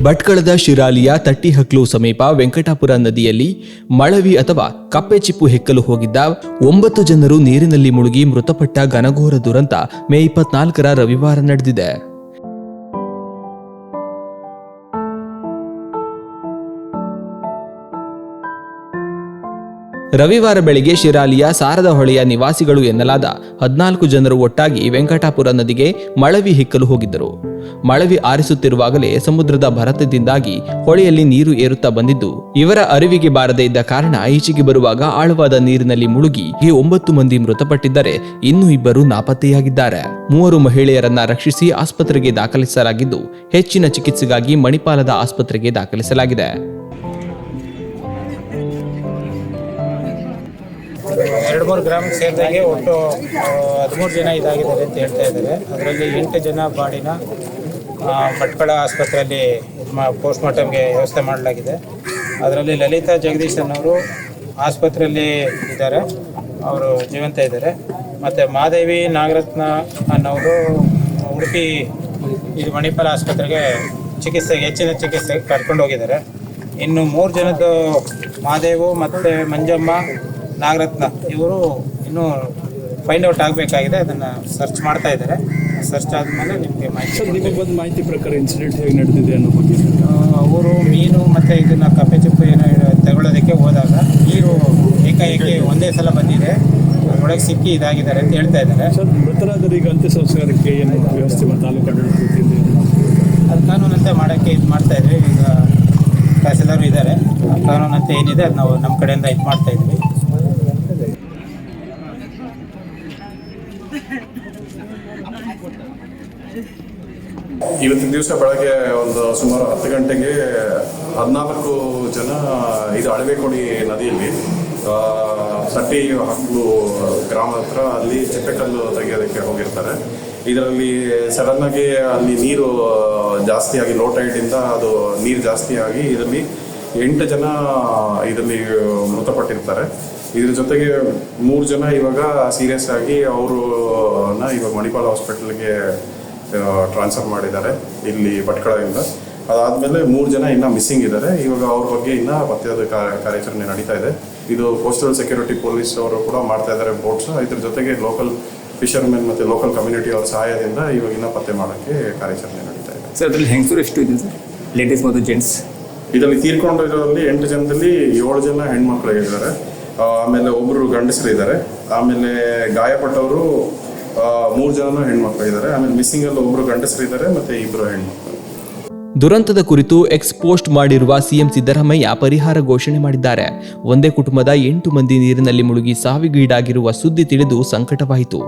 ಭಟ್ಕಳದ ಶಿರಾಲಿಯ ತಟ್ಟಿಹಕ್ಲು ಸಮೀಪ ವೆಂಕಟಾಪುರ ನದಿಯಲ್ಲಿ ಮಳವಿ ಅಥವಾ ಕಪ್ಪೆಚಿಪ್ಪು ಹೆಕ್ಕಲು ಹೋಗಿದ್ದ 9 ಜನರು ನೀರಿನಲ್ಲಿ ಮುಳುಗಿ ಮೃತಪಟ್ಟ ಘನಘೋರ ದುರಂತ ಮೇ 24ರ ರವಿವಾರ ನಡೆದಿದೆ. ರವಿವಾರ ಬೆಳಿಗ್ಗೆ ಶಿರಾಲಿಯ ಸಾರದ ಹೊಳೆಯ ನಿವಾಸಿಗಳು ಎನ್ನಲಾದ 14 ಜನರು ಒಟ್ಟಾಗಿ ವೆಂಕಟಾಪುರ ನದಿಗೆ ಮಳವಿ ಹೆಕ್ಕಲು ಹೋಗಿದ್ದರು. ಮಳವಿ ಆರಿಸುತ್ತಿರುವಾಗಲೇ ಸಮುದ್ರದ ಭರತದಿಂದಾಗಿ ಹೊಳೆಯಲ್ಲಿ ನೀರು ಏರುತ್ತಾ ಬಂದಿದ್ದು, ಇವರ ಅರಿವಿಗೆ ಬಾರದೇ ಇದ್ದ ಕಾರಣ ಈಚೆಗೆ ಬರುವಾಗ ಆಳವಾದ ನೀರಿನಲ್ಲಿ ಮುಳುಗಿ 9 ಮಂದಿ ಮೃತಪಟ್ಟಿದ್ದರೆ ಇನ್ನೂ 2 ನಾಪತ್ತೆಯಾಗಿದ್ದಾರೆ. 3 ಮಹಿಳೆಯರನ್ನ ರಕ್ಷಿಸಿ ಆಸ್ಪತ್ರೆಗೆ ದಾಖಲಿಸಲಾಗಿದ್ದು, ಹೆಚ್ಚಿನ ಚಿಕಿತ್ಸೆಗಾಗಿ ಮಣಿಪಾಲದ ಆಸ್ಪತ್ರೆಗೆ ದಾಖಲಿಸಲಾಗಿದೆ. 2-3 ಗ್ರಾಮಕ್ಕೆ ಸೇರಿದಾಗೆ ಒಟ್ಟು 13 ಜನ ಇದಾಗಿದ್ದಾರೆ ಅಂತ ಹೇಳ್ತಾ ಇದ್ದಾರೆ. ಅದರಲ್ಲಿ 8 ಜನ ಬಾಡಿನ ಭಟ್ಕಳ ಆಸ್ಪತ್ರೆಯಲ್ಲಿ ಪೋಸ್ಟ್ ಮಾರ್ಟಮ್ಗೆ ವ್ಯವಸ್ಥೆ ಮಾಡಲಾಗಿದೆ. ಅದರಲ್ಲಿ ಲಲಿತಾ ಜಗದೀಶ್ ಅನ್ನೋರು ಆಸ್ಪತ್ರೆಯಲ್ಲಿ ಇದ್ದಾರೆ, ಅವರು ಜೀವಂತ ಇದ್ದಾರೆ. ಮತ್ತು ಮಾದೇವಿ ನಾಗರತ್ನ ಅನ್ನೋರು ಉಡುಪಿ ಇದು ಮಣಿಪಾಲ ಆಸ್ಪತ್ರೆಗೆ ಹೆಚ್ಚಿನ ಚಿಕಿತ್ಸೆಗೆ ಕರ್ಕೊಂಡು ಹೋಗಿದ್ದಾರೆ. ಇನ್ನು 3 ಜನದ್ದು ಮಾದೇವು ಮತ್ತು ಮಂಜಮ್ಮ ನಾಗರತ್ನ ಇವರು ಇನ್ನೂ ಫೈಂಡ್ ಔಟ್ ಆಗಬೇಕಾಗಿದೆ. ಅದನ್ನು ಸರ್ಚ್ ಮಾಡ್ತಾ ಇದ್ದಾರೆ. ಸರ್ಚ್ ಆದಮೇಲೆ ನಿಮಗೆ ಮಾಹಿತಿ ಪ್ರಕಾರ ಇನ್ಸಿಡೆಂಟ್ ಹೇಗೆ ನಡೆದಿದೆ ಅನ್ನೋ ಬಗ್ಗೆ ಅವರು ಮೀನು ಮತ್ತು ಇದನ್ನು ಕಪ್ಪೆ ಚಿಪ್ಪು ಏನೋ ತಗೊಳ್ಳೋದಕ್ಕೆ ಹೋದಾಗ ನೀರು ಏಕಾಏಕಿ ಒಂದೇ ಸಲ ಬಂದಿದೆ, ಅದರೊಳಗೆ ಸಿಕ್ಕಿ ಇದಾಗಿದ್ದಾರೆ ಅಂತ ಹೇಳ್ತಾ ಇದ್ದಾರೆ. ಸರ್, ಮೃತರಾದರಿಗೆ ಅಂತ್ಯ ಸಂಸ್ಕಾರಕ್ಕೆ ಏನು ವ್ಯವಸ್ಥೆ ತಾಲೂಕು ಆಡಳಿತ ಅದು ಕಾನೂನಂತೆ ಮಾಡೋಕ್ಕೆ ಇದು ಮಾಡ್ತಾ ಇದ್ವಿ. ಈಗ ತಹಸೀಲ್ದಾರು ಇದ್ದಾರೆ, ಕಾನೂನಂತೆ ಏನಿದೆ ಅದು ನಾವು ನಮ್ಮ ಕಡೆಯಿಂದ ಇದು ಮಾಡ್ತಾ ಇದ್ವಿ. ಇವತ್ತಿನ ದಿವಸ ಬೆಳಗ್ಗೆ ಒಂದು ಸುಮಾರು 10 ಗಂಟೆಗೆ 14 ಜನ ಇದು ಅಳವೆಕೋಡಿ ನದಿಯಲ್ಲಿ ತಟ್ಟಿಹಕ್ಲು ಗ್ರಾಮ ಹತ್ರ ಅಲ್ಲಿ ಚಿಪ್ಪೆಕಲ್ಲು ತೆಗೆಯೋದಕ್ಕೆ ಹೋಗಿರ್ತಾರೆ. ಇದರಲ್ಲಿ ಸಡನ್ ಆಗಿ ಅಲ್ಲಿ ನೀರು ಜಾಸ್ತಿಯಾಗಿ ಲೋ ಟೈಡಿಂದ ಅದು ನೀರು ಜಾಸ್ತಿಯಾಗಿ ಇದರಲ್ಲಿ 8 ಜನ ಇದರಲ್ಲಿ ಮೃತಪಟ್ಟಿರ್ತಾರೆ. ಇದ್ರ ಜೊತೆಗೆ 3 ಜನ ಇವಾಗ ಸೀರಿಯಸ್ ಆಗಿ ಅವ್ರನ್ನ ಇವಾಗ ಮಣಿಪಾಲ ಹಾಸ್ಪಿಟಲ್ಗೆ ಟ್ರಾನ್ಸ್ಫರ್ ಮಾಡಿದ್ದಾರೆ ಇಲ್ಲಿ ಭಟ್ಕಳದಿಂದ. ಅದಾದಮೇಲೆ 3 ಜನ ಇನ್ನೂ ಮಿಸ್ಸಿಂಗ್ ಇದ್ದಾರೆ. ಇವಾಗ ಅವ್ರ ಬಗ್ಗೆ ಇನ್ನೂ ಪತ್ತೆಯಾದ ಕಾರ್ಯಾಚರಣೆ ನಡೀತಾ ಇದೆ. ಇದು ಕೋಸ್ಟಲ್ ಸೆಕ್ಯೂರಿಟಿ ಪೊಲೀಸ್ ಅವರು ಕೂಡ ಮಾಡ್ತಾ ಇದ್ದಾರೆ ಬೋಟ್ಸ್. ಇದ್ರ ಜೊತೆಗೆ ಲೋಕಲ್ ಫಿಶರ್ಮೆನ್ ಮತ್ತು ಲೋಕಲ್ ಕಮ್ಯುನಿಟಿ ಅವ್ರ ಸಹಾಯದಿಂದ ಇವಾಗ ಇನ್ನೂ ಪತ್ತೆ ಮಾಡೋಕ್ಕೆ ಕಾರ್ಯಾಚರಣೆ ನಡೀತಾ ಇದೆ. ಸರ್, ಅದರಲ್ಲಿ ಹೆಂಗಸರು ಎಷ್ಟು ಇದೆ ಸರ್? ಲೇಡೀಸ್ ಮತ್ತು ಜೆಂಟ್ಸ್ ಇದರಲ್ಲಿ ತೀರ್ಕೊಂಡಿರೋರಲ್ಲಿ 8 ಜನದಲ್ಲಿ 7 ಜನ ಹೆಣ್ಮಕ್ಳಿದ್ದಾರೆ, ಆಮೇಲೆ ಒಬ್ಬರು ಗಂಡಸರು ಇದ್ದಾರೆ, ಆಮೇಲೆ ಗಾಯಪಟ್ಟವರು 3 ಜನ ಹೆಣ್ಮಕ್ಳು ಇದ್ದಾರೆ, ಆಮೇಲೆ ಮಿಸ್ಸಿಂಗ್ ಅಲ್ಲಿ 1 ಗಂಡಸರು ಇದ್ದಾರೆ ಮತ್ತೆ 2 ಹೆಣ್ಮಕ್ಳು. ದುರಂತದ ಕುರಿತು ಎಕ್ಸ್ ಪೋಸ್ಟ್ ಮಾಡಿರುವ ಸಿಎಂ ಸಿದ್ದರಾಮಯ್ಯ ಪರಿಹಾರ ಘೋಷಣೆ ಮಾಡಿದ್ದಾರೆ. ಒಂದೇ ಕುಟುಂಬದ 8 ಮಂದಿ ನೀರಿನಲ್ಲಿ ಮುಳುಗಿ ಸಾವಿಗೀಡಾಗಿರುವ ಸುದ್ದಿ ತಿಳಿದು ಸಂಕಟವಾಯಿತು.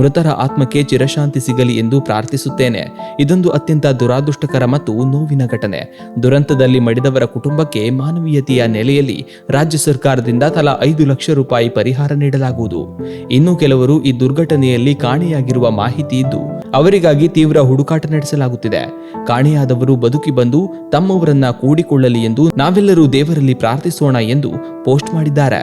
ಮೃತರ ಆತ್ಮಕ್ಕೆ ಚಿರಶಾಂತಿ ಸಿಗಲಿ ಎಂದು ಪ್ರಾರ್ಥಿಸುತ್ತೇನೆ. ಇದೊಂದು ಅತ್ಯಂತ ದುರಾದೃಷ್ಟಕರ ಮತ್ತು ನೋವಿನ ಘಟನೆ. ದುರಂತದಲ್ಲಿ ಮಡಿದವರ ಕುಟುಂಬಕ್ಕೆ ಮಾನವೀಯತೆಯ ನೆಲೆಯಲ್ಲಿ ರಾಜ್ಯ ಸರ್ಕಾರದಿಂದ ತಲಾ 5 ಲಕ್ಷ ರೂಪಾಯಿ ಪರಿಹಾರ ನೀಡಲಾಗುವುದು. ಇನ್ನು ಕೆಲವರು ಈ ದುರ್ಘಟನೆಯಲ್ಲಿ ಕಾಣೆಯಾಗಿರುವ ಮಾಹಿತಿ ಇದ್ದು ಅವರಿಗಾಗಿ ತೀವ್ರ ಹುಡುಕಾಟ ನಡೆಸಲಾಗುತ್ತಿದೆ. ಕಾಣೆಯಾದವರು ಬದುಕಿ ಬಂದು ತಮ್ಮವರನ್ನ ಕೂಡಿಕೊಳ್ಳಲಿ ಎಂದು ನಾವೆಲ್ಲರೂ ದೇವರಲ್ಲಿ ಪ್ರಾರ್ಥಿಸೋಣ ಎಂದು ಪೋಸ್ಟ್ ಮಾಡಿದ್ದಾರೆ.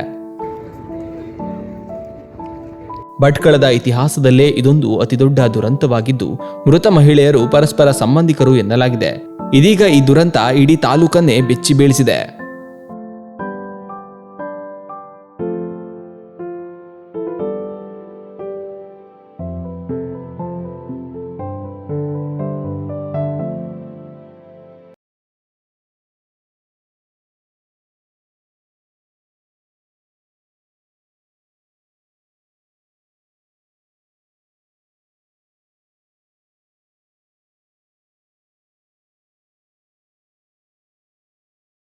ಭಟ್ಕಳದ ಇತಿಹಾಸದಲ್ಲೇ ಇದೊಂದು ಅತಿದೊಡ್ಡ ದುರಂತವಾಗಿದ್ದು, ಮೃತ ಮಹಿಳೆಯರು ಪರಸ್ಪರ ಸಂಬಂಧಿಕರು ಎನ್ನಲಾಗಿದೆ. ಇದೀಗ ಈ ದುರಂತ ಇಡೀ ತಾಲೂಕನ್ನೇ ಬೆಚ್ಚಿ ಬೀಳಿಸಿದೆ.